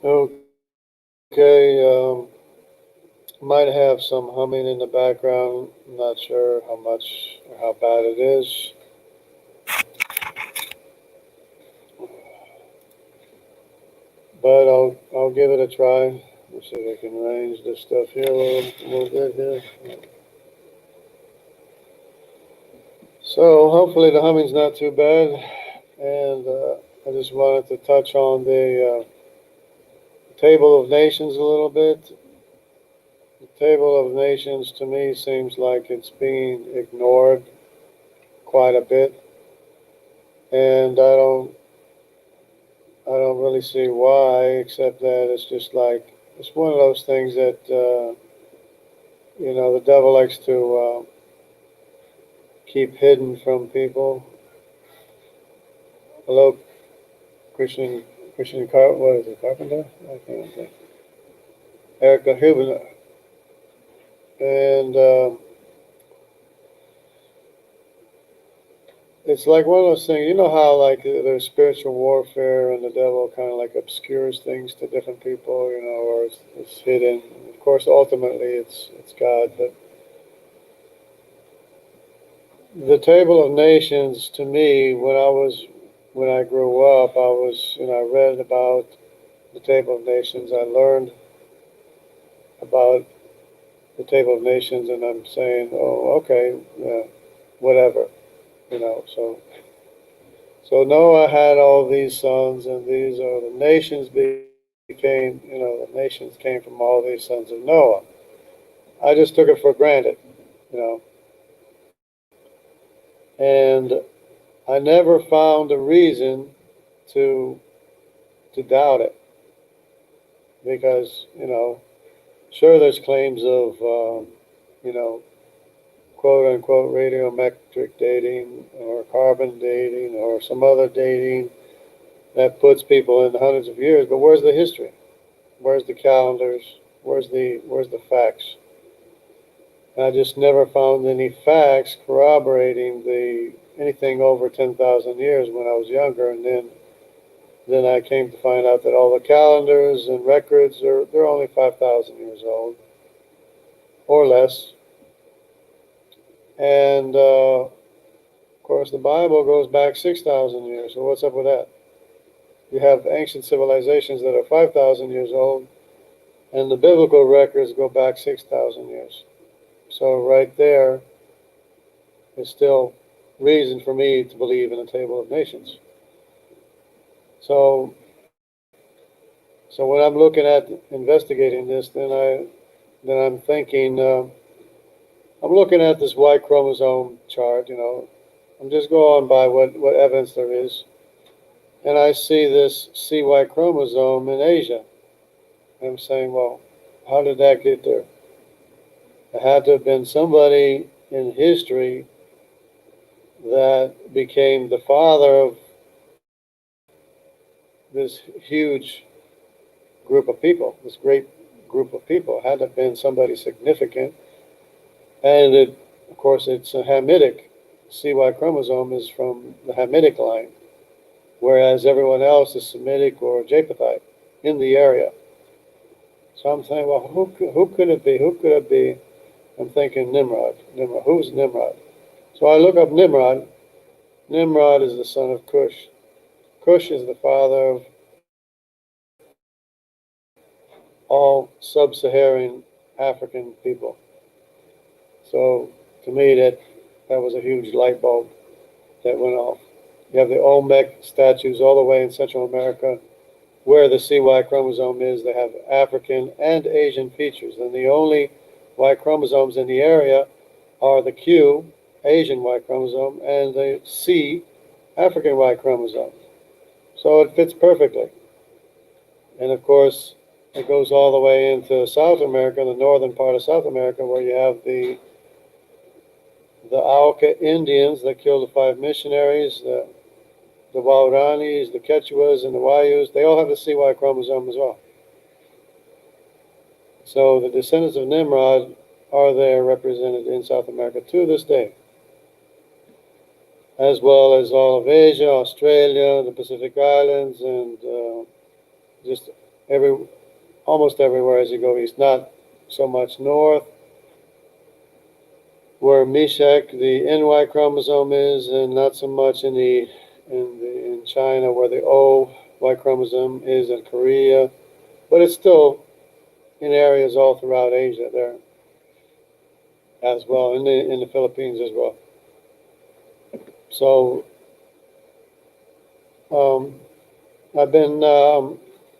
Okay, might have some humming in the background. I'm not sure how much or how bad it is, but I'll give it a try. Let's see if I can arrange this stuff here a little bit here. So hopefully the humming's not too bad, and I just wanted to touch on the table of nations a little bit. The table of nations to me seems like it's being ignored quite a bit, and I don't really see why, except that it's just like it's one of those things that the devil likes to keep hidden from people. Hello, Christian what is it, Carpenter? I can't think. Erica Huber, and it's like one of those things. You know how like there's spiritual warfare, and the devil kind of like obscures things to different people, or it's hidden. Of course, ultimately it's God, but the Table of Nations to me, when I grew up, I read about the Table of Nations. I learned about the Table of Nations, and I'm saying, oh, okay, whatever, So Noah had all these sons, and these are the nations became, the nations came from all these sons of Noah. I just took it for granted, you know, and I never found a reason to to doubt it because sure there's claims of you know quote unquote radiometric dating or carbon dating or some other dating that puts people in the hundreds of years, but where's the history? Where's the calendars? Where's the facts? And I just never found any facts corroborating the anything over 10,000 years when I was younger, and then I came to find out that all the calendars and records they're only 5,000 years old or less, and of course the Bible goes back 6,000 years. So what's up with that? You have ancient civilizations that are 5,000 years old, and the biblical records go back 6,000 years. So right there is still reason for me to believe in a table of nations. So, so when I'm looking at investigating this, then I'm thinking I'm looking at this Y chromosome chart. I'm just going by what evidence there is, and I see this CY chromosome in Asia. And I'm saying, well, how did that get there? It had to have been somebody in history that became the father of this huge group of people, this great group of people. It had to have been somebody significant. And of course, it's a Hamitic. CY chromosome is from the Hamitic line, whereas everyone else is Semitic or Japhethite in the area. So I'm saying, well, who could it be? Who could it be? I'm thinking Nimrod. Nimrod. Who's Nimrod? So I look up Nimrod. Nimrod is the son of Cush. Cush is the father of all sub-Saharan African people. So to me, that was a huge light bulb that went off. You have the Olmec statues all the way in Central America, where the CY chromosome is. They have African and Asian features, and the only Y chromosomes in the area are the Q, Asian Y chromosome, and the C, African Y chromosome. So it fits perfectly. And of course, it goes all the way into South America, the northern part of South America, where you have the Auca Indians that killed the 5 missionaries, the Wauranis, the Quechuas, and the Wayus. They all have the CY chromosome as well. So the descendants of Nimrod are there represented in South America to this day, as well as all of Asia, Australia, the Pacific Islands, and just almost everywhere as you go east. Not so much north, where Meshach, the NY chromosome is, and not so much in China, where the O Y chromosome is, in Korea, but it's still in areas all throughout Asia there as well, in the Philippines as well. So I've been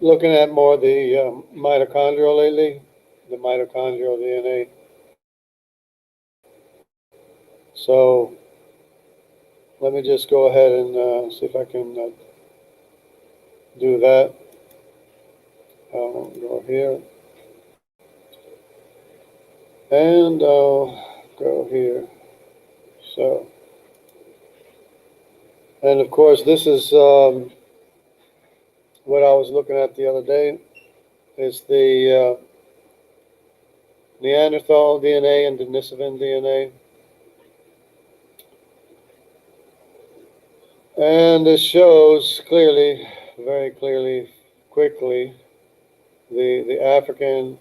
looking at more the mitochondrial lately, the mitochondrial DNA. So let me just go ahead and see if I can do that. I'll go here. And I'll go here. So, and of course, this is what I was looking at the other day. It's the Neanderthal DNA and Denisovan DNA. And this shows clearly, very clearly, quickly, the African,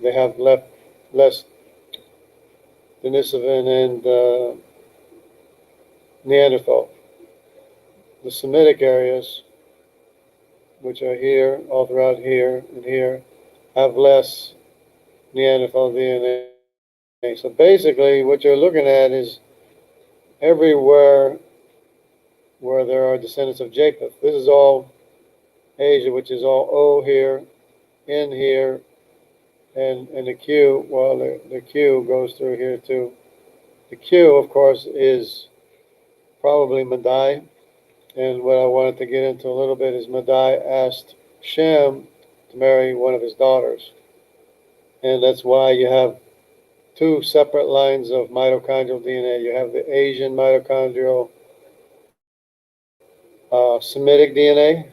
they have less Denisovan and Neanderthal. The Semitic areas, which are here, all throughout here and here, have less Neanderthal DNA. So basically, what you're looking at is everywhere where there are descendants of Japheth. This is all Asia, which is all O here, N here, and the Q, well, the Q goes through here too. The Q, of course, is probably Madai. And what I wanted to get into a little bit is Madai asked Shem to marry one of his daughters. And that's why you have two separate lines of mitochondrial DNA. You have the Asian mitochondrial Semitic DNA.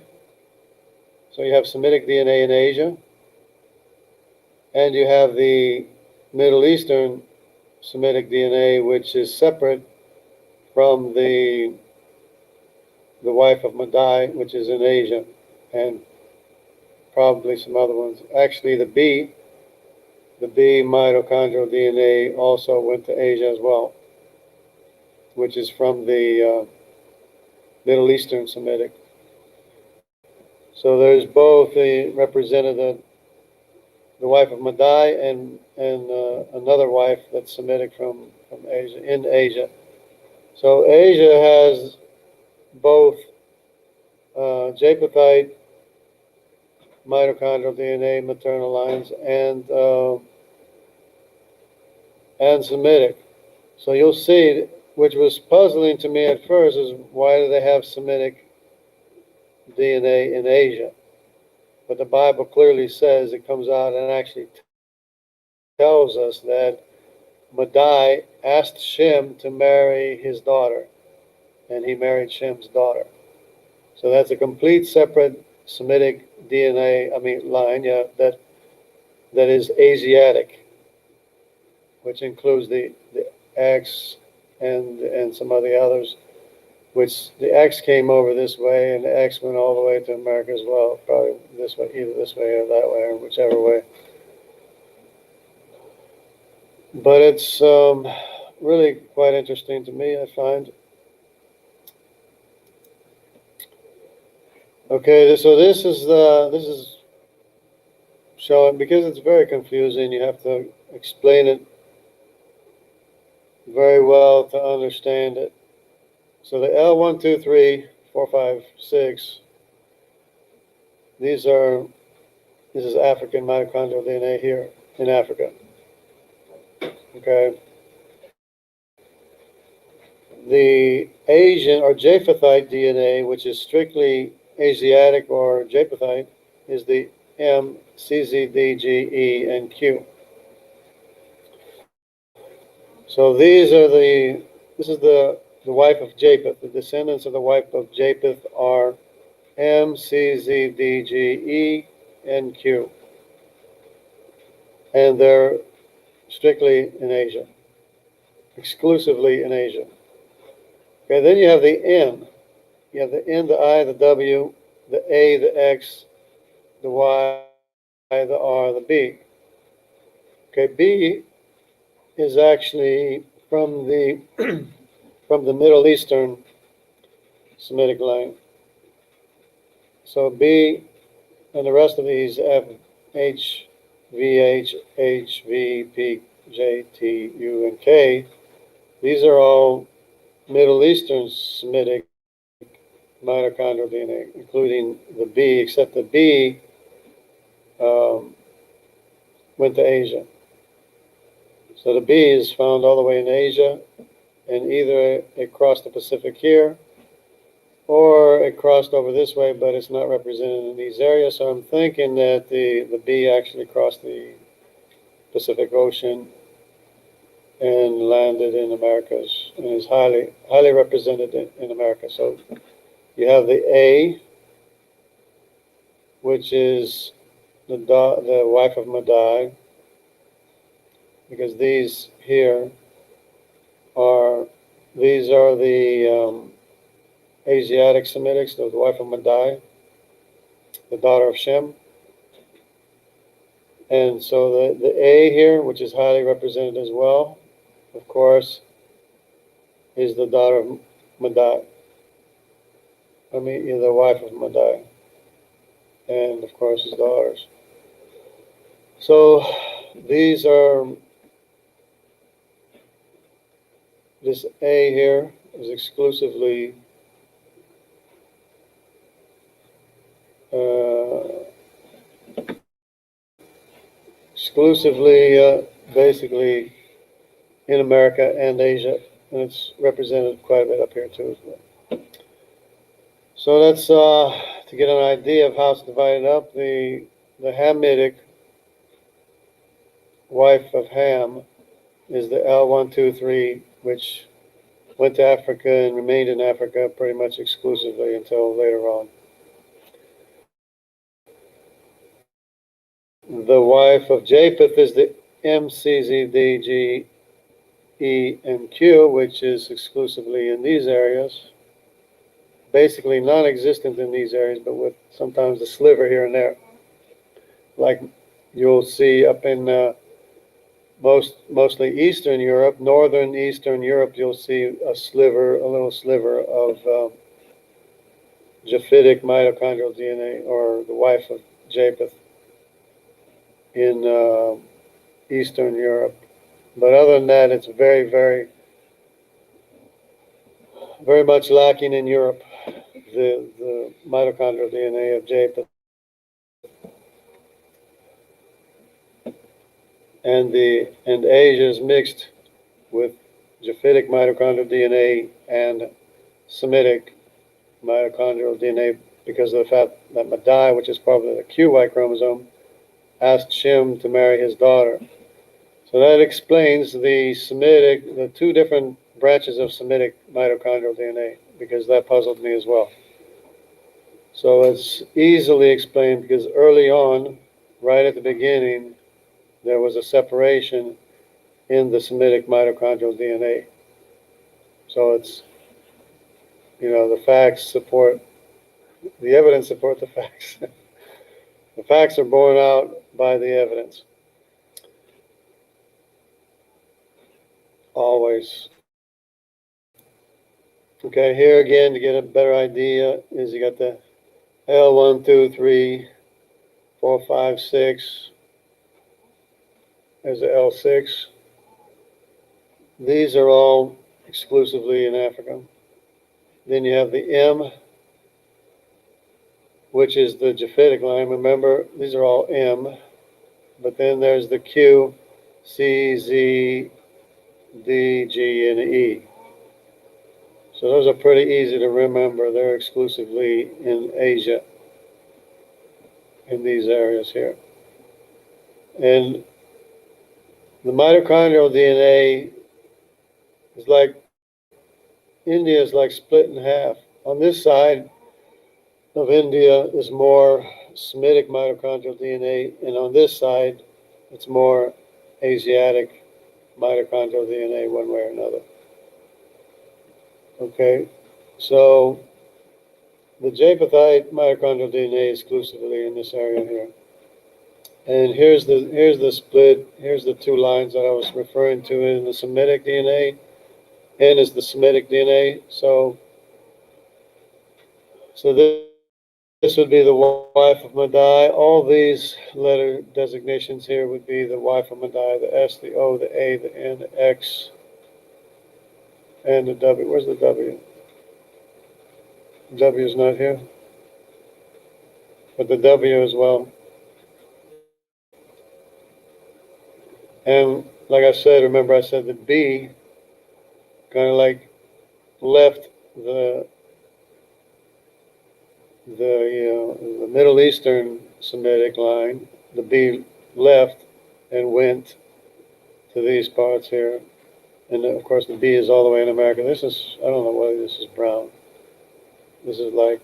So you have Semitic DNA in Asia. And you have the Middle Eastern Semitic DNA, which is separate from the wife of Madai, which is in Asia, and probably some other ones. Actually, the B mitochondrial DNA also went to Asia as well, which is from the Middle Eastern Semitic. So there's both the representative, the wife of Madai, and another wife that's Semitic from Asia, in Asia. So Asia has both Japhethite mitochondrial DNA, maternal lines, and Semitic. So you'll see, which was puzzling to me at first, is why do they have Semitic DNA in Asia? But the Bible clearly says, it comes out and actually tells us that Madai asked Shem to marry his daughter, and he married Shem's daughter. So that's a complete separate Semitic DNA, line, yeah, that is Asiatic, which includes the X and some of the others, which the X came over this way and the X went all the way to America as well, probably this way, either this way or that way, or whichever way. But it's really quite interesting to me, I find. Okay, so this is showing, because it's very confusing, you have to explain it very well to understand it. So the L1, 2, 3, 4, 5, 6, this is African mitochondrial DNA here in Africa. Okay. The Asian or Japhethite DNA, which is strictly Asiatic or Japhethite, is the M, C, Z, D, G, E, and Q. So this is the wife of Japheth. The descendants of the wife of Japheth are M, C, Z, D, G, E, and Q. And they're strictly in Asia, exclusively in Asia. Okay, then you have the N. You have the N, the I, the W, the A, the X, the Y, the R, the B. Okay, B is actually from the from the Middle Eastern Semitic line. So B and the rest of these F, H, V, H, V, P, J, T, U, and K, these are all Middle Eastern Semitic mitochondrial DNA, including the B, except the B went to Asia. So the B is found all the way in Asia, and either it crossed the Pacific here, or it crossed over this way, but it's not represented in these areas. So I'm thinking that the B actually crossed the Pacific Ocean and landed in Americas, and is highly represented in America. So you have the A, which is the wife of Madai, because these here are the Asiatic Semitics, the wife of Madai, the daughter of Shem. And so the A here, which is highly represented as well, of course, is the daughter of Madai. I mean, the wife of Madai. And of course, his daughters. So these are, this A here is exclusively basically in America and Asia, and it's represented quite a bit up here too as well. So that's to get an idea of how it's divided up. The Hamitic wife of Ham is the L123, which went to Africa and remained in Africa pretty much exclusively until later on. The wife of Japheth is the MCZD, E, and Q, which is exclusively in these areas. Basically non-existent in these areas, but with sometimes a sliver here and there. Like you'll see up in mostly Eastern Europe, Northern Eastern Europe, you'll see a little sliver of Japhetic mitochondrial DNA, or the wife of Japheth in Eastern Europe. But other than that, it's very, very, very much lacking in Europe, the mitochondrial DNA of Japheth. And Asia is mixed with Japhetic mitochondrial DNA and Semitic mitochondrial DNA because of the fact that Madai, which is probably the QY chromosome, asked Shem to marry his daughter. So that explains the two different branches of Semitic mitochondrial DNA, because that puzzled me as well. So it's easily explained because early on, right at the beginning, there was a separation in the Semitic mitochondrial DNA. So it's, the facts support, the evidence support the facts. The facts are borne out by the evidence. Always. Okay, here again, to get a better idea, is you got the L1, 2, 3, 4, 5, 6. There's the L6. These are all exclusively in Africa. Then you have the M, which is the Japhetic line. Remember, these are all M. But then there's the Q, C, Z, D, G, and E. So those are pretty easy to remember. They're exclusively in Asia, in these areas here. And the mitochondrial DNA is like, India is like split in half. On this side of India is more Semitic mitochondrial DNA, and on this side, it's more Asiatic mitochondrial DNA, one way or another. Okay, so the Japhethite mitochondrial DNA exclusively in this area here. And here's the split. Here's the two lines that I was referring to in the Semitic DNA. N is the Semitic DNA. So this would be the wife of Madai. All these letter designations here would be the wife of Madai, the S, the O, the A, the N, the X, and the W. Where's the W? W is not here. But the W as well. And like I said, remember I said the B kind of like left the Middle Eastern Semitic line. The B left and went to these parts here. And of course the B is all the way in America. This is, I don't know whether this is brown. This is like,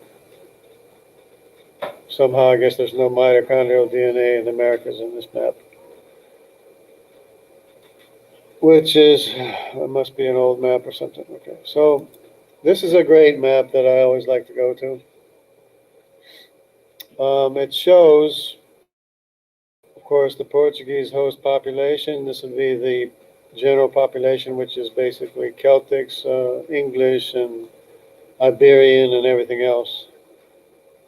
somehow I guess there's no mitochondrial DNA in the Americas in this map. Which is, it must be an old map or something. Okay, so this is a great map that I always like to go to. It shows, of course, the Portuguese host population. This would be the general population, which is basically Celtics, English, and Iberian, and everything else.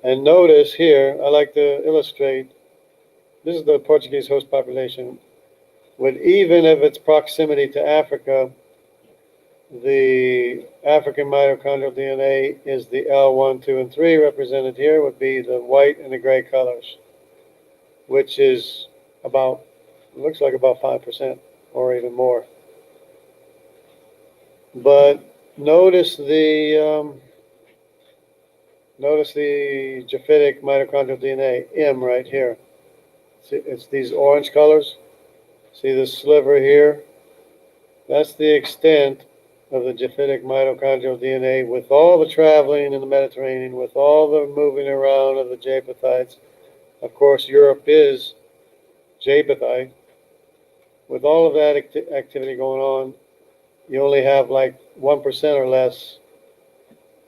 And notice here, I like to illustrate, this is the Portuguese host population, with even of its proximity to Africa, the African mitochondrial DNA is the L1, 2, and 3 represented here would be the white and the gray colors, which is about, looks like about 5% or even more. But notice the Japhetic mitochondrial DNA, M right here. See, it's these orange colors. See this sliver here? That's the extent of the Japhetic mitochondrial DNA with all the traveling in the Mediterranean, with all the moving around of the Japhethites. Of course, Europe is Japhethite. With all of that activity going on, you only have like 1% or less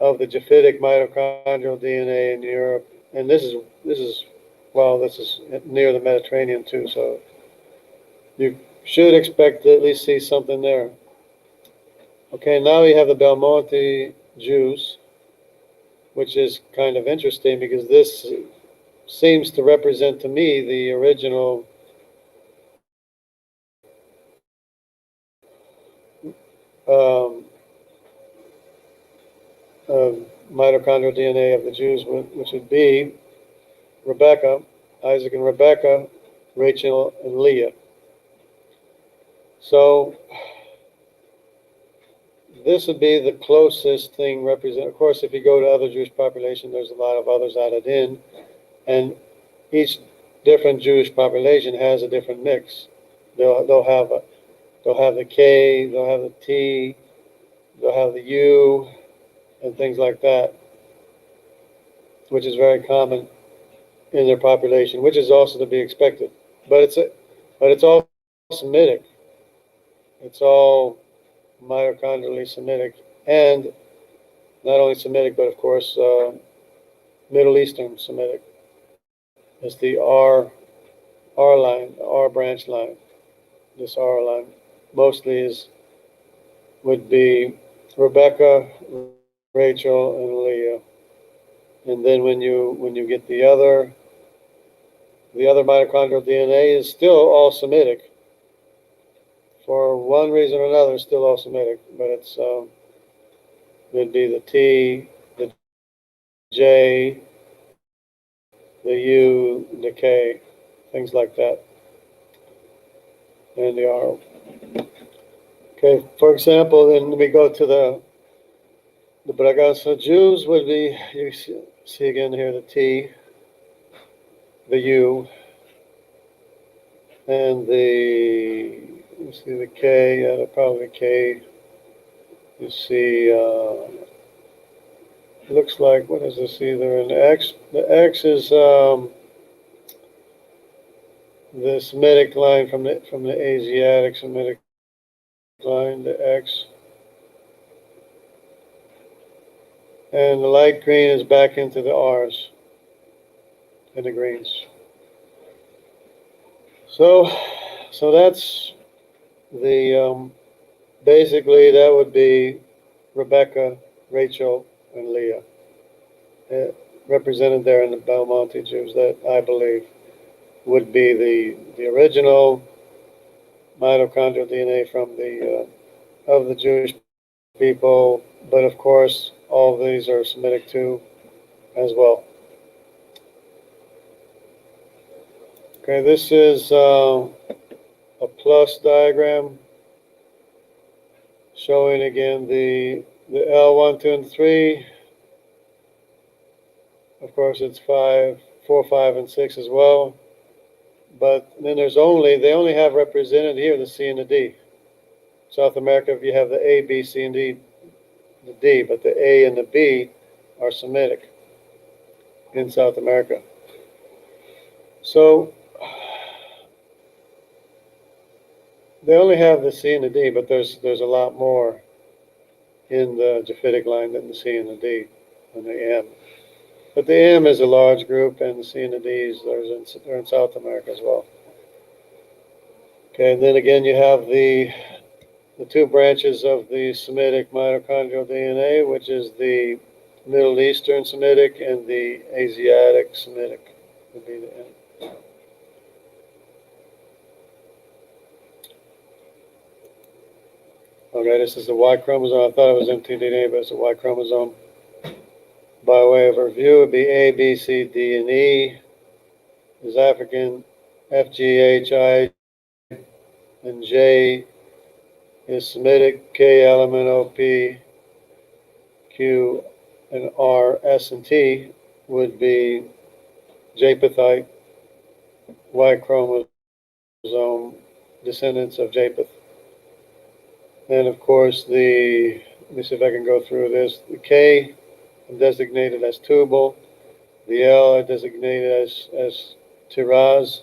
of the Japhetic mitochondrial DNA in Europe. And this is near the Mediterranean too, so you should expect to at least see something there. Okay, now we have the Belmonte juice, which is kind of interesting because this seems to represent to me the original mitochondrial DNA of the Jews, which would be Rebecca, Isaac and Rebecca, Rachel and Leah. So this would be the closest thing represent. Of course, if you go to other Jewish population, there's a lot of others added in, and each different Jewish population has a different mix. They'll have the K, they'll have the T, they'll have the U, and things like that, which is very common in their population, which is also to be expected. But it's all Semitic. It's all mitochondrially Semitic, and not only Semitic, but of course Middle Eastern Semitic. It's the R line, the R branch line. This R line mostly would be Rebecca, Rachel, and Leah. And then when you get the other mitochondrial DNA is still all Semitic. For one reason or another, it's still all Semitic, but it'd be the T, the J, the U, the K, things like that, and the R. Okay, for example, then we go to the Bragança Jews would be, you see again here the T, the U, and you see the K, probably K. You see, looks like, what is this, either an X? The X is the Semitic line from the Asiatic Semitic line, the X. And the light green is back into the R's and the greens. So that's the, basically that would be Rebecca, Rachel, and Leah, represented there in the Belmonte Jews, that I believe would be the original mitochondrial DNA from the of the Jewish people, but of course all of these are Semitic too as well. Okay, this is a plus diagram showing again the L1, 2, and 3. Of course, it's 5, 4, 5, and 6 as well. But then they only have represented here the C and the D. South America, if you have the A, B, C, and D, the D, but the A and the B are Semitic in South America. So they only have the C and the D, but there's a lot more in the Japhetic line than the C and the D and the M. But the M is a large group, and the C and the D's are in South America as well. Okay, and then again you have the two branches of the Semitic mitochondrial DNA, which is the Middle Eastern Semitic and the Asiatic Semitic would be the M. Okay, this is the Y chromosome. I thought it was mtDNA, but it's a Y chromosome. By way of review, it would be A, B, C, D, and E. Is African, F, G, H, I, and J is Semitic, K, L, M, N, O, P, Q, and R, S, and T would be Japhethite, Y chromosome, descendants of Japheth. And of course, let me see if I can go through this. The K designated as Tubal, the L are designated as Tiraz,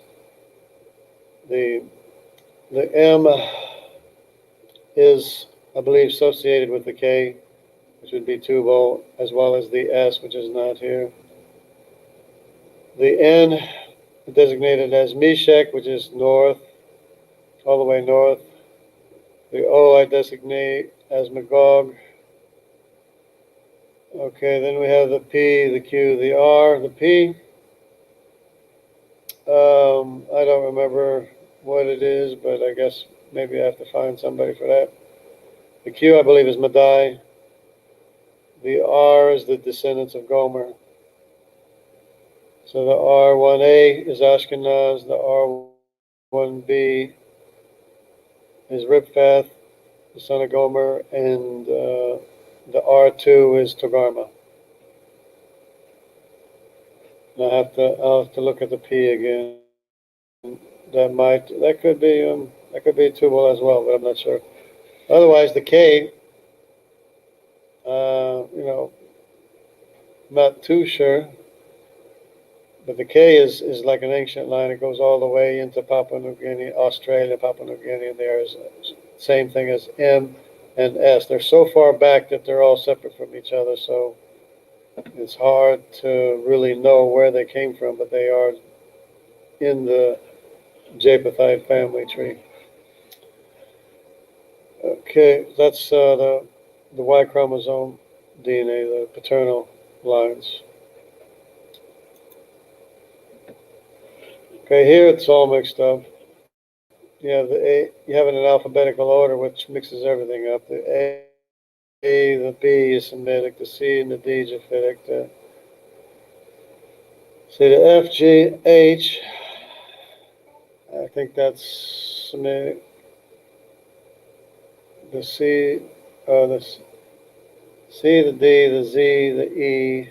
the M is, I believe, associated with the K, which would be Tubal, as well as the S, which is not here. The N designated as Meshech, which is north, all the way north. The O I designate as Magog. Okay, then we have the P, the Q, the R. The P, I don't remember what it is, but I guess maybe I have to find somebody for that. The Q, I believe, is Madai. The R is the descendants of Gomer. So the R1A is Ashkenaz. The R1B is Riphath, the son of Gomer, and the R2 is Togarma. And I'll have to look at the P again. That could be Tubal as well, but I'm not sure. Otherwise, the K, not too sure. But the K is like an ancient line. It goes all the way into Papua New Guinea, Australia, Papua New Guinea, and there is the same thing as M and S. They're so far back that they're all separate from each other, so it's hard to really know where they came from, but they are in the Japhethite family tree. Okay, that's the Y chromosome DNA, the paternal lines. Okay, here it's all mixed up. You have you have it in alphabetical order, which mixes everything up. The A, the B is Semitic, the C and the D Japhetic. The F, G, H, I think that's Semitic. The C, the C, the D, the Z, the E,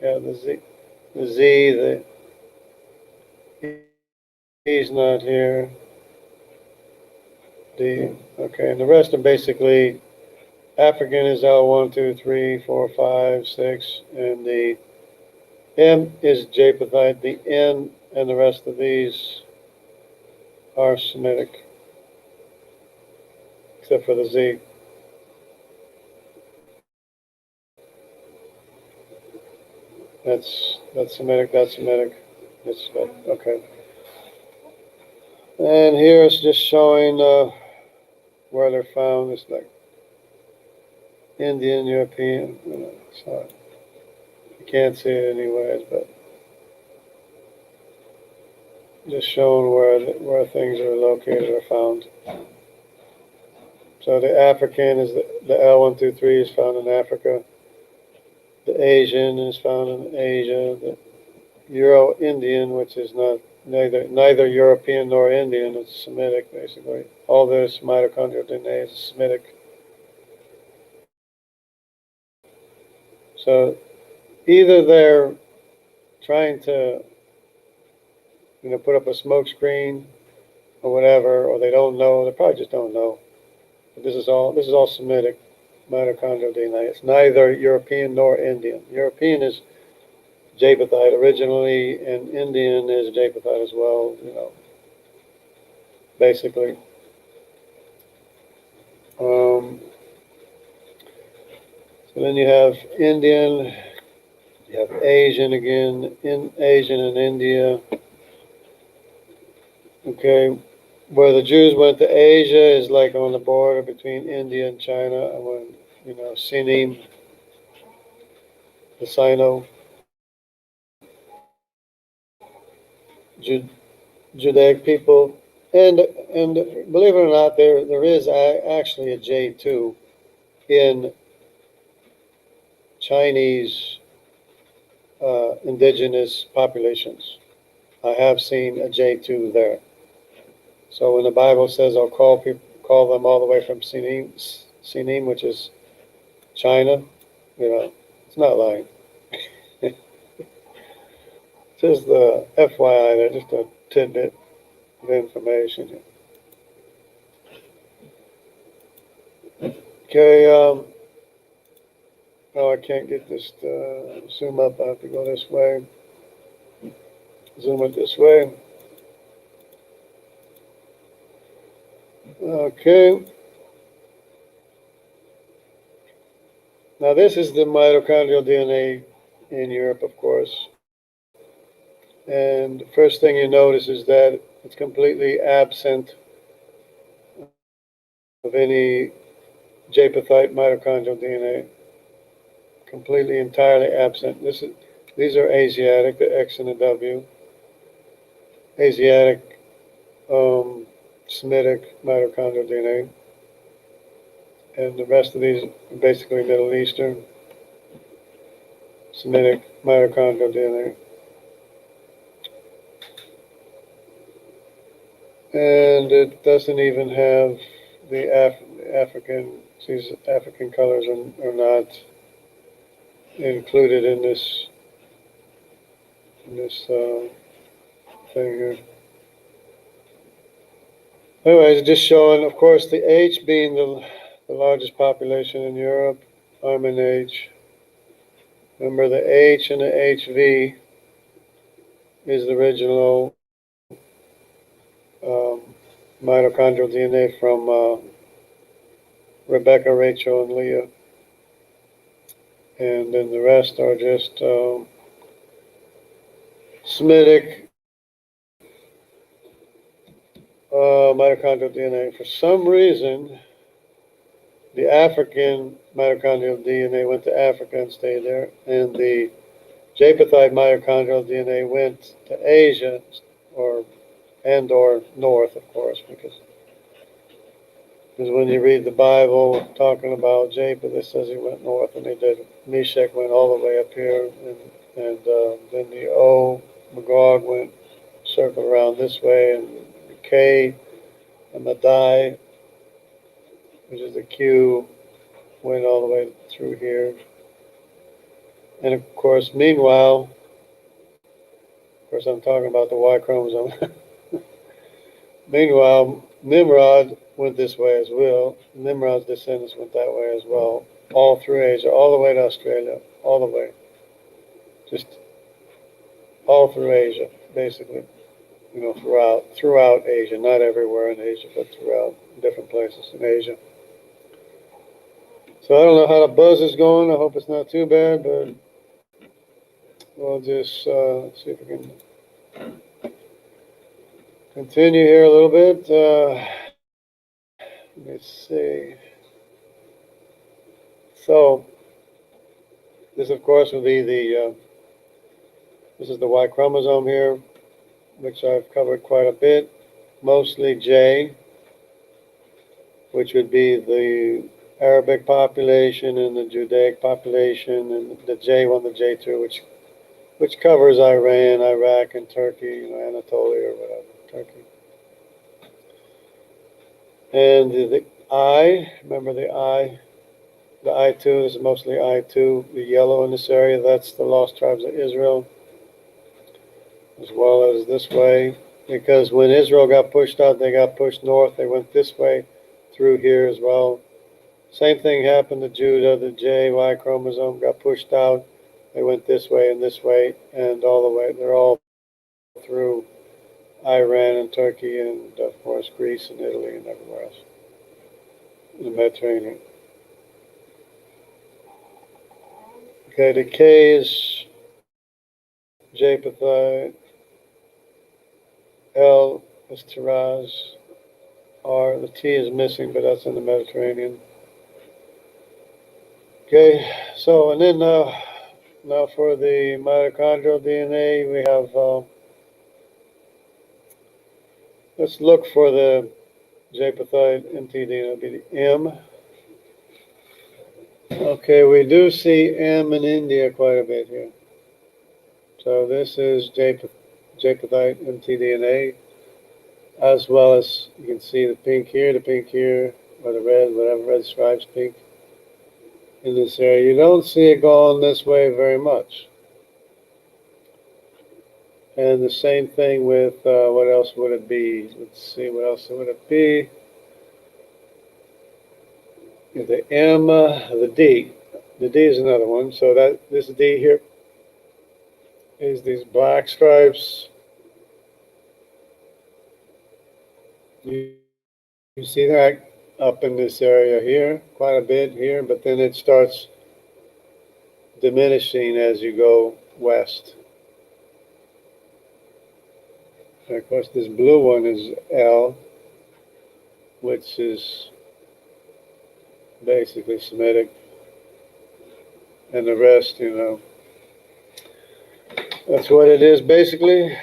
yeah, the Z, the E's not here. D, okay, and the rest are basically African is L1, 2, 3, 4, 5, 6, and the M is Japhethite. The N and the rest of these are Semitic, except for the Z. That's Semitic, that's Semitic. Okay. And here it's just showing where they're found. It's like Indian, European, so you can't see it anyways, but just showing where things are located or found. So the African is the L123 is found in Africa. The Asian is found in Asia. The Euro-Indian, which is neither European nor Indian, it's Semitic basically. All this mitochondrial DNA is Semitic. So either they're trying to, put up a smoke screen or whatever, or they don't know. They probably just don't know. But this is all Semitic mitochondrial DNA. It's neither European nor Indian. European is Japhethite originally, and Indian is Japhethite as well. Basically. So then you have Indian. You have Asian again, Asian and India. Okay, where the Jews went to Asia is like on the border between India and China, and when, Sinim, the Sino, Judaic people, and believe it or not, there is actually a J2 in Chinese indigenous populations. I have seen a J2 there. So when the Bible says, "I'll call them all the way from Sinim, which is China," it's not lying. Just the FYI, there, just a tidbit of information. Okay. Oh, I can't get this to zoom up. I have to go this way. Zoom it this way. Okay. Now this is the mitochondrial DNA in Europe, of course. And the first thing you notice is that it's completely absent of any Japhethite mitochondrial DNA. Completely, entirely absent. These are Asiatic, the X and the W. Asiatic, Semitic mitochondrial DNA. And the rest of these are basically Middle Eastern, Semitic mitochondrial DNA. And it doesn't even have the African, these African colors are not included in this thing here. Anyways, just showing, of course, the H being the largest population in Europe. I'm an H. Remember, the H and the HV is the original mitochondrial DNA from Rebecca, Rachel, and Leah. And then the rest are just Semitic mitochondrial DNA. For some reason, the African mitochondrial DNA went to Africa and stayed there, and the Japhethite mitochondrial DNA went to Asia, or north, of course, because when you read the Bible talking about Japheth, it says he went north, and they did. Meshach went all the way up here, and then the O, Magog, went circled around this way, and the K and Madai, which is the Q, went all the way through here. And of course, meanwhile, I'm talking about the Y chromosome. Meanwhile, Nimrod went this way as well. Nimrod's descendants went that way as well, all through Asia, all the way to Australia, all the way. Just all through Asia, basically. Throughout Asia, not everywhere in Asia, but throughout different places in Asia. So I don't know how the buzz is going. I hope it's not too bad, but we'll just let's see if we can continue here a little bit. Let me see. So this, of course, will be the this is the Y chromosome here, which I've covered quite a bit. Mostly J, which would be the Arabic population and the Judaic population, and the J1, the J2, which covers Iran, Iraq, and Turkey, Anatolia or whatever, Turkey. And the I, remember the I2, this is mostly I2, the yellow in this area, that's the lost tribes of Israel, as well as this way. Because when Israel got pushed out, they got pushed north, they went this way through here as well. Same thing happened to Judah, the Y chromosome got pushed out, they went this way, and all the way, they're all through Iran and Turkey and, of course, Greece and Italy and everywhere else in the Mediterranean. Okay, the K is Japhethite, L is Taraz, R, the T is missing, but that's in the Mediterranean. Okay, so, and then now for the mitochondrial DNA, we have, let's look for the Japhethite MTD, it'll be the M. Okay, we do see M in India quite a bit here. So this is Japhethite mtDNA, as well as you can see the pink here, or the red, whatever, red stripes, pink in this area. You don't see it going this way very much. And the same thing with, what else would it be? Let's see, what else would it be? The M, the D. The D is another one. So this D here is these black stripes. You see that up in this area here, quite a bit here, but then it starts diminishing as you go west. And of course, this blue one is L, which is basically Semitic, and the rest, that's what it is basically.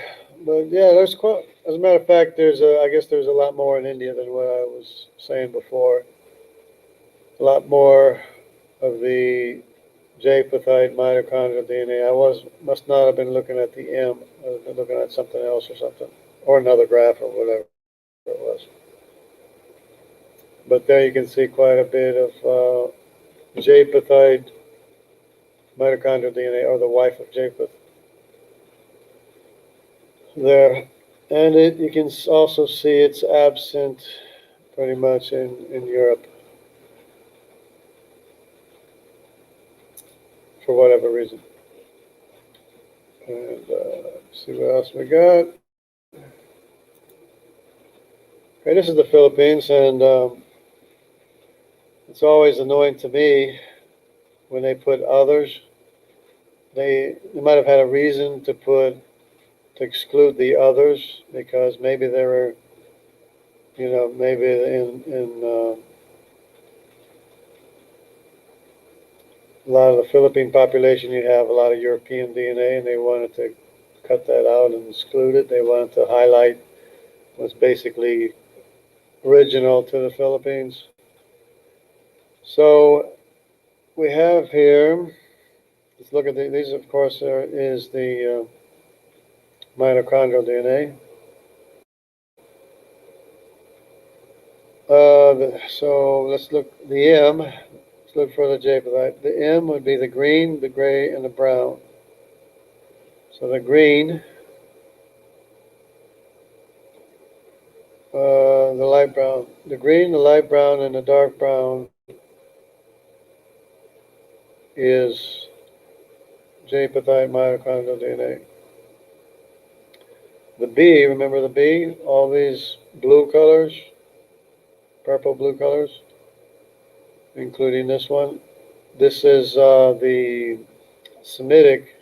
But yeah, there's quite, as a matter of fact, I guess there's a lot more in India than what I was saying before. A lot more of the Japhethite mitochondrial DNA. I must not have been looking at the M. I was looking at something else or another graph or whatever it was. But there you can see quite a bit of Japhethite mitochondrial DNA, or the wife of Japheth there. And you can also see it's absent pretty much in Europe for whatever reason. And see what else we got. Okay, this is the Philippines, and it's always annoying to me when they put others. They might have had a reason to exclude the others, because maybe there were, maybe in a lot of the Philippine population, you have a lot of European DNA, and they wanted to cut that out and exclude it. They wanted to highlight what's basically original to the Philippines. So we have here, let's look at these, of course, there is the mitochondrial DNA. So let's look, the M, let's look for the Japhethite. The M would be the green, the gray, and the brown. So the green, the light brown. The green, the light brown, and the dark brown is Japhethite mitochondrial DNA. The B, remember the B? All these blue colors, purple blue colors, including this one. This is the Semitic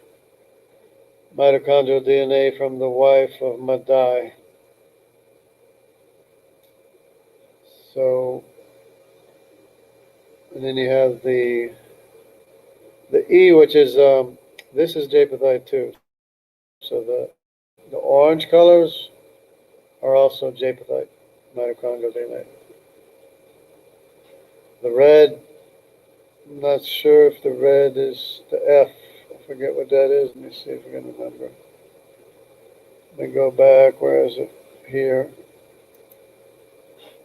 mitochondrial DNA from the wife of Madai. So, and then you have the E, which is this is Japhethite too. So the orange colors are also Japhethite mitochondrial DNA. The red, I'm not sure if the red is the F. I forget what that is. Let me see if I can remember. Let me go back. Where is it? Here.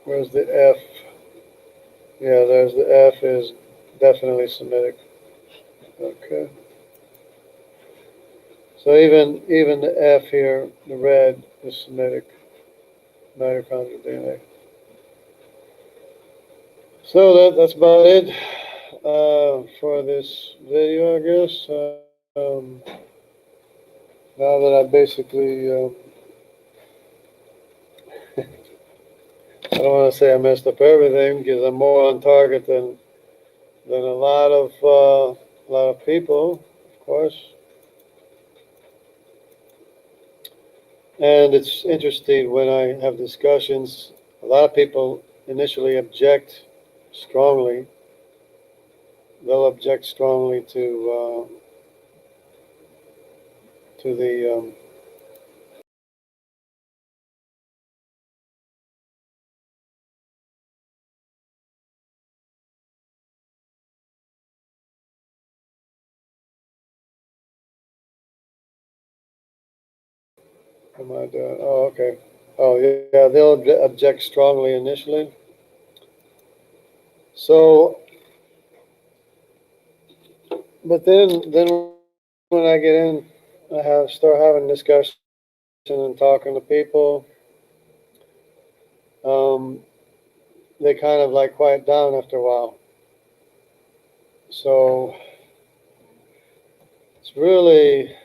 Where's the F? Yeah, there's the F is definitely Semitic. Okay. So even the F here, the red, is Semitic mitochondrial DNA. So that's about it for this video, I guess. Now that I basically, I don't want to say I messed up everything because I'm more on target than a lot of people, of course. And it's interesting when I have discussions. A lot of people initially object strongly. They'll object strongly to the am I doing? Oh, okay. Oh, yeah. They'll object strongly initially. So, but then when I get in, start having discussion and talking to people. Um, they kind of like quiet down after a while. So it's really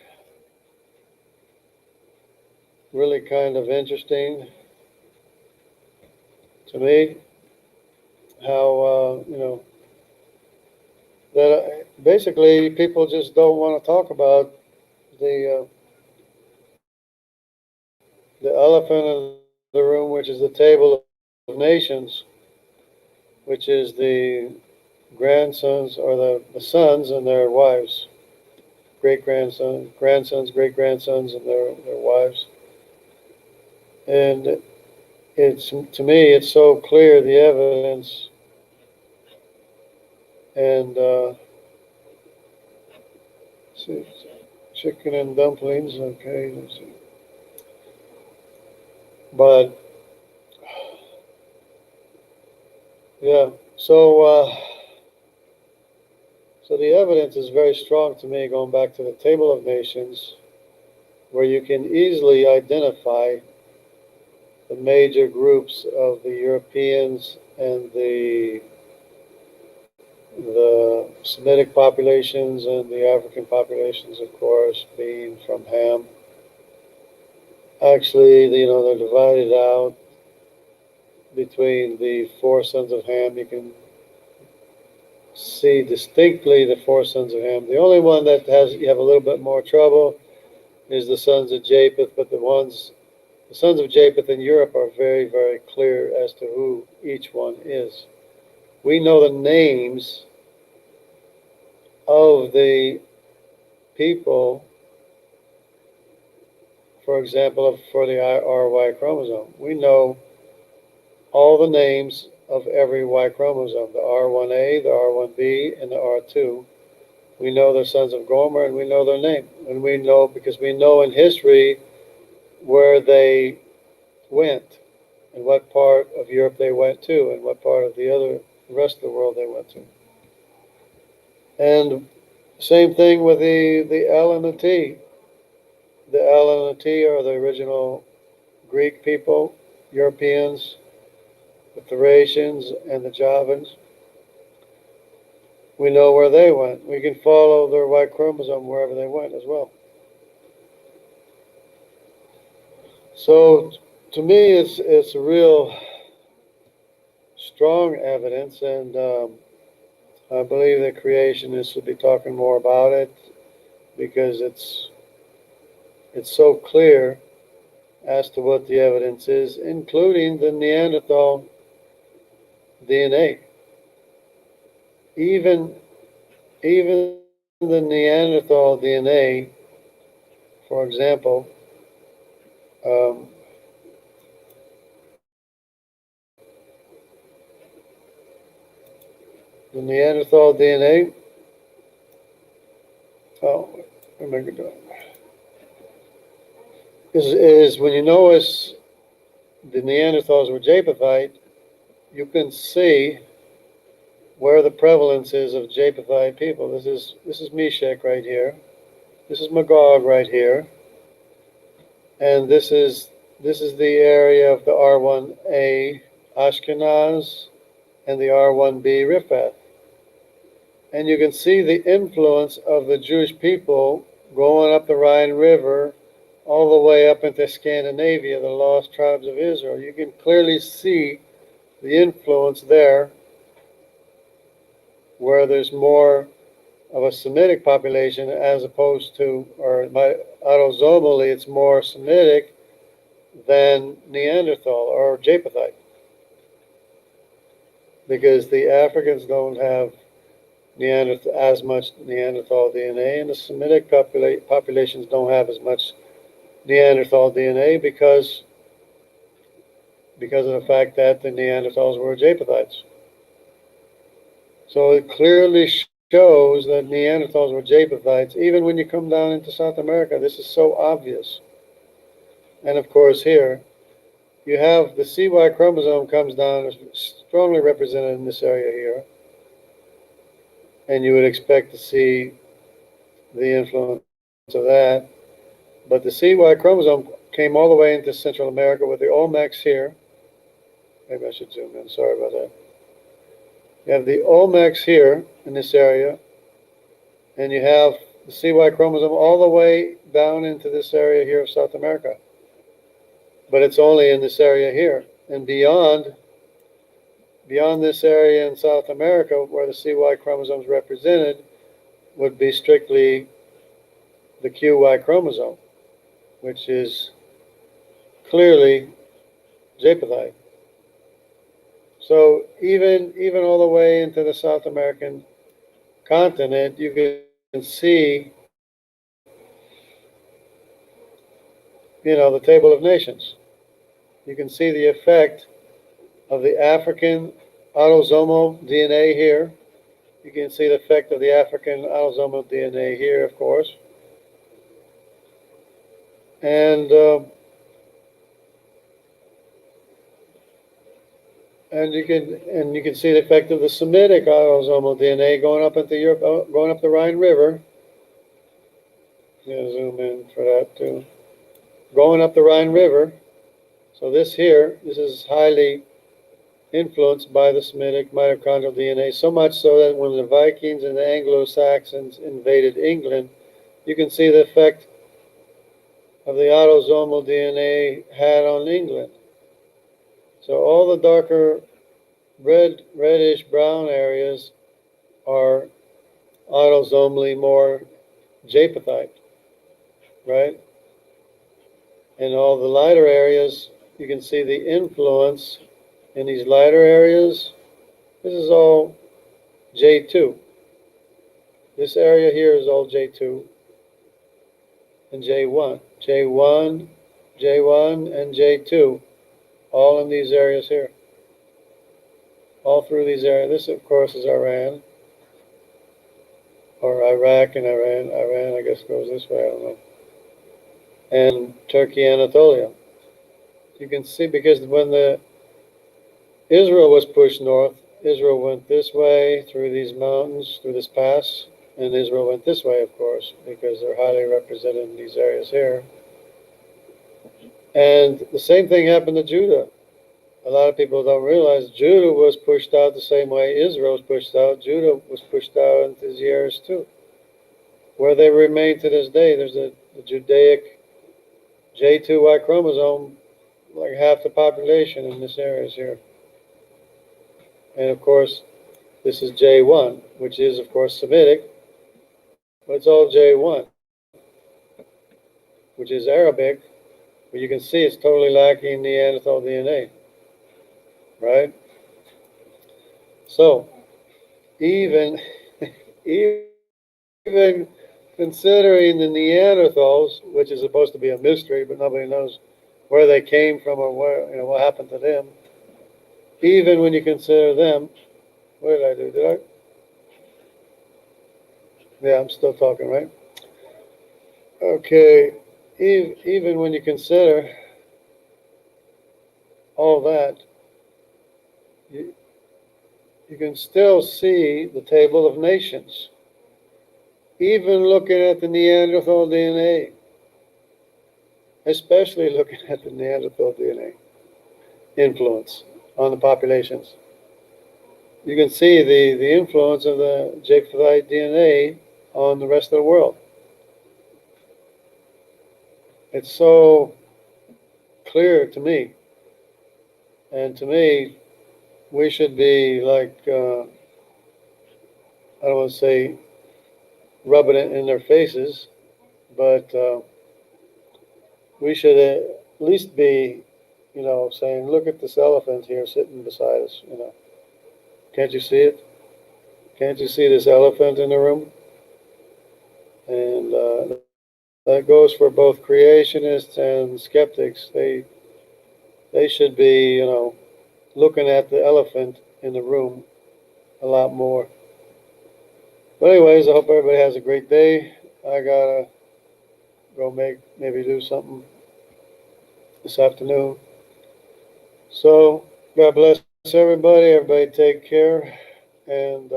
kind of interesting to me how that basically people just don't want to talk about the the elephant in the room, which is the table of nations, which is the grandsons or the sons and their wives, great grandsons, great grandsons, and their wives. And it's to me, it's so clear the evidence, and see, chicken and dumplings. Okay, let's see. But yeah, so the evidence is very strong to me. Going back to the Table of Nations, where you can easily identify the major groups of the Europeans and the Semitic populations and the African populations, of course, being from Ham. Actually, they're divided out between the four sons of Ham. You can see distinctly the four sons of Ham. The only one that you have a little bit more trouble is the sons of Japheth, but the sons of Japheth in Europe are very, very clear as to who each one is. We know the names of the people, for example, for the RY chromosome. We know all the names of every Y chromosome, the R1A, the R1B, and the R2. We know the sons of Gomer, and we know their name. And we know, because we know in history where they went, and what part of Europe they went to, and what part of the rest of the world they went to. And same thing with the L and the T. The L and the T are the original Greek people, Europeans, the Thracians, and the Javans. We know where they went. We can follow their Y chromosome wherever they went as well. So to me, it's real strong evidence, and I believe that creationists will be talking more about it because it's so clear as to what the evidence is, including the Neanderthal DNA. Even the Neanderthal DNA, for example, um, the Neanderthal DNA, oh, what am I doing? Is when you notice the Neanderthals were Japhethite, you can see where the prevalence is of Japhethite people. This is Meshach right here. This is Magog right here, and this is the area of the R1A Ashkenaz and the R1B Riphath. And you can see the influence of the Jewish people going up the Rhine River all the way up into Scandinavia, the lost tribes of Israel. You can clearly see the influence there, where there's more of a Semitic population as opposed to, or autosomally, it's more Semitic than Neanderthal or Japhethite, because the Africans don't have as much Neanderthal DNA, and the Semitic populations don't have as much Neanderthal DNA because of the fact that the Neanderthals were Japhethites. So it clearly shows that Neanderthals were Japhethites, even when you come down into South America. This is so obvious. And of course here, you have the CY chromosome comes down, strongly represented in this area here. And you would expect to see the influence of that. But the CY chromosome came all the way into Central America with the Olmecs here. Maybe I should zoom in, sorry about that. You have the Olmecs here in this area, and you have the CY chromosome all the way down into this area here of South America. But it's only in this area here. And beyond this area in South America, where the CY chromosome is represented, would be strictly the QY chromosome, which is clearly Japhethite. So even all the way into the South American continent, you can see, the Table of Nations. You can see the effect of the African autosomal DNA here. You can see the effect of the African autosomal DNA here, of course. And you can see the effect of the Semitic autosomal DNA going up into Europe, going up the Rhine River. I'm going to zoom in for that too. Going up the Rhine River. So this is highly influenced by the Semitic mitochondrial DNA, so much so that when the Vikings and the Anglo-Saxons invaded England, you can see the effect of the autosomal DNA had on England. So all the darker reddish brown areas are autosomally more Japhethite, right? And all the lighter areas, you can see the influence in these lighter areas. This is all J2. This area here is all J2 and J1. J1, and J2, all in these areas here. All through these areas. This, of course, is Iran, or Iraq and Iran. Iran, I guess, goes this way, I don't know. And Turkey, Anatolia. You can see, because when Israel was pushed north, Israel went this way through these mountains, through this pass, and Israel went this way, of course, because they're highly represented in these areas here. And the same thing happened to Judah. A lot of people don't realize Judah was pushed out the same way Israel was pushed out. Judah was pushed out into these areas too, where they remain to this day. There's a Judaic J2Y chromosome, like half the population in this areas here. And of course, this is J1, which is, of course, Semitic, but it's all J1. which is Arabic, but you can see it's totally lacking Neanderthal DNA, right? So even even considering the Neanderthals, which is supposed to be a mystery, but nobody knows where they came from or where, what happened to them. Even when you consider them, what did I do? Did I? Yeah, I'm still talking, right? Okay. Even when you consider all that, you, you can still see the table of nations. Even looking at the Neanderthal DNA, especially looking at the Neanderthal DNA influence on the populations. You can see the influence of the Japhetite DNA on the rest of the world. It's so clear to me. And to me, we should be like, I don't want to say rubbing it in their faces, but we should at least be, saying, look at this elephant here sitting beside us. Can't you see it? Can't you see this elephant in the room? And that goes for both creationists and skeptics. They should be, looking at the elephant in the room a lot more. But anyways, I hope everybody has a great day. I gotta go maybe do something this afternoon. So God bless everybody. Everybody take care. And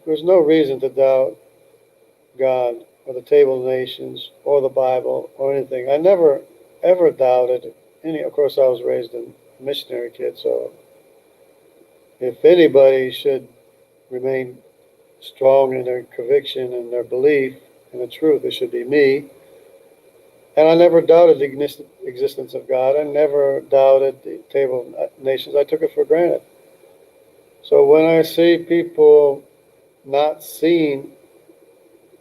there's no reason to doubt God or the Table of Nations or the Bible or anything. I never ever doubted any. Of course, I was raised a missionary kid, so if anybody should remain strong in their conviction and their belief in the truth, it should be me. And I never doubted the existence of God. I never doubted the Table of Nations. I took it for granted. So when I see people not seeing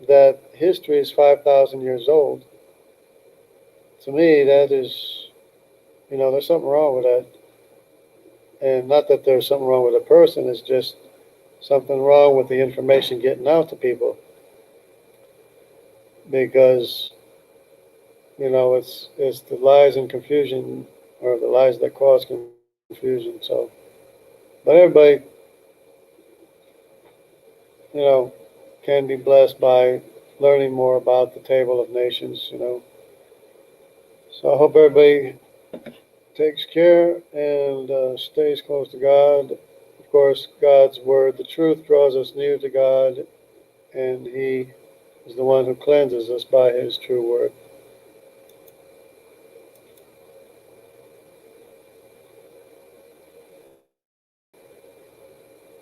that history is 5,000 years old, to me, that is, there's something wrong with that. And not that there's something wrong with a person, it's just something wrong with the information getting out to people. Because, it's the lies and confusion, or the lies that cause confusion. So, but everybody, can be blessed by learning more about the Table of Nations. So I hope everybody takes care and stays close to God. Of course, God's Word, the truth draws us near to God, and He is the one who cleanses us by His true Word.